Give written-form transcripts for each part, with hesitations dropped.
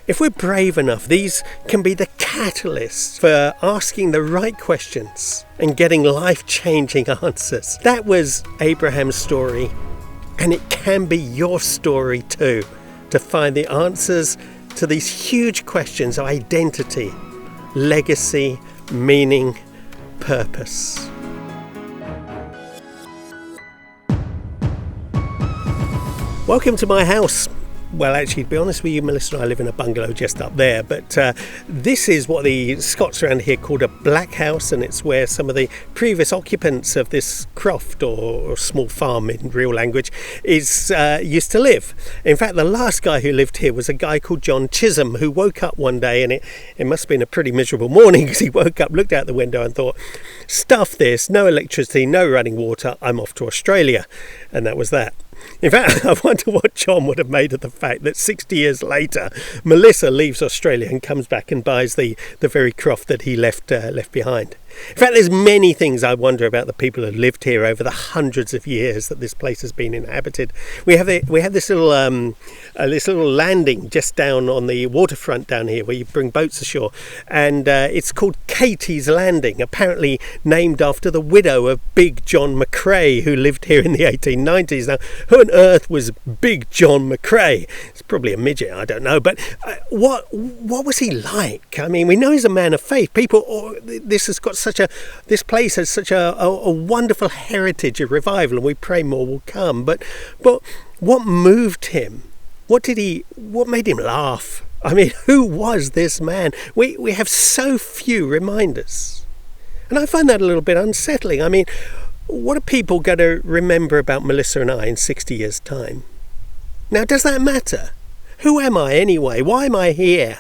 If we're brave enough, these can be the catalysts for asking the right questions and getting life-changing answers. That was Abraham's story, and it can be your story too, to find the answers to these huge questions of identity, legacy, meaning, purpose. Welcome to my house. Well, actually, to be honest with you, Melissa and I live in a bungalow just up there, but this is what the Scots around here called a black house, and it's where some of the previous occupants of this croft or small farm in real language used to live. In fact, the last guy who lived here was a guy called John Chisholm, who woke up one day, and it must have been a pretty miserable morning, because he woke up, looked out the window and thought, stuff this, no electricity, no running water, I'm off to Australia. And that was that. In fact, I wonder what John would have made of the fact that 60 years later, Melissa leaves Australia and comes back and buys the very croft that he left behind. In fact, there's many things I wonder about the people who lived here over the hundreds of years that this place has been inhabited. We have this little landing just down on the waterfront down here where you bring boats ashore, and it's called Katie's Landing, apparently named after the widow of Big John McCrae, who lived here in the 1890s. Now, who on earth was Big John McCrae? It's probably a midget, I don't know, but what was he like? I mean, we know he's a man of faith. This place has such a wonderful heritage of revival, and we pray more will come. But what moved him? What made him laugh? I mean, who was this man? We have so few reminders, and I find that a little bit unsettling. I mean, what are people going to remember about Melissa and I in 60 years' time? Now, does that matter? Who am I anyway? Why am I here?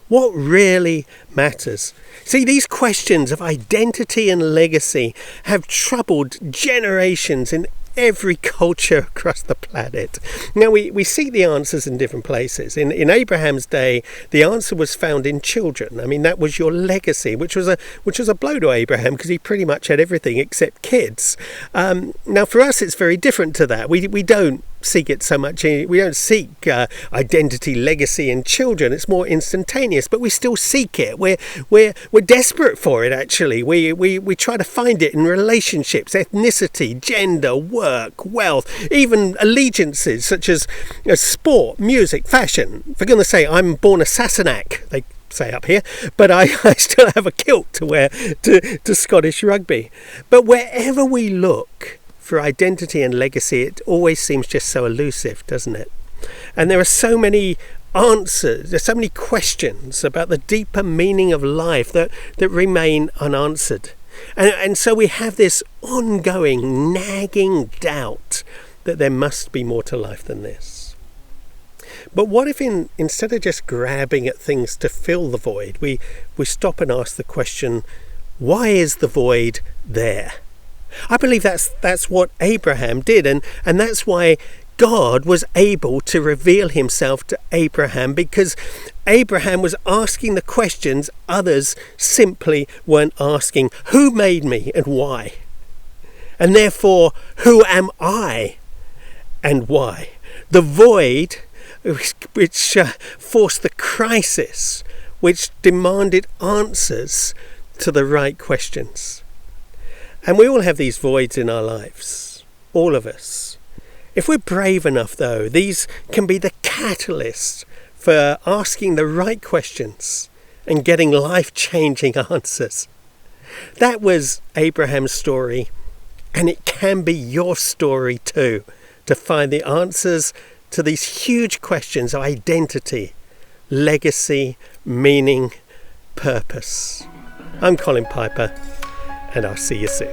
What really matters? See, these questions of identity and legacy have troubled generations in every culture across the planet. Now, we seek the answers in different places. In Abraham's day, the answer was found in children. I mean, that was your legacy, which was a blow to Abraham, because he pretty much had everything except kids. Now, for us, it's very different to that. We don't seek it so much. We don't seek identity, legacy in children. It's more instantaneous, but we still seek it. We're desperate for it, actually. We try to find it in relationships, ethnicity, gender, work, wealth, even allegiances such as sport, music, fashion. For goodness sake, I'm born a Sassenach, they say up here, but I still have a kilt to wear to Scottish rugby. But wherever we look for identity and legacy, it always seems just so elusive, doesn't it? And there are so many answers, there's so many questions about the deeper meaning of life that remain unanswered. And so we have this ongoing, nagging doubt that there must be more to life than this. But what if instead of just grabbing at things to fill the void, we stop and ask the question, why is the void there? I believe that's what Abraham did, and that's why God was able to reveal himself to Abraham, because Abraham was asking the questions others simply weren't asking. Who made me and why? And therefore, who am I and why? The void which forced the crisis, which demanded answers to the right questions. And we all have these voids in our lives, all of us. If we're brave enough, though, these can be the catalysts for asking the right questions and getting life-changing answers. That was Abraham's story, and it can be your story too, to find the answers to these huge questions of identity, legacy, meaning, purpose. I'm Colin Piper, and I'll see you soon.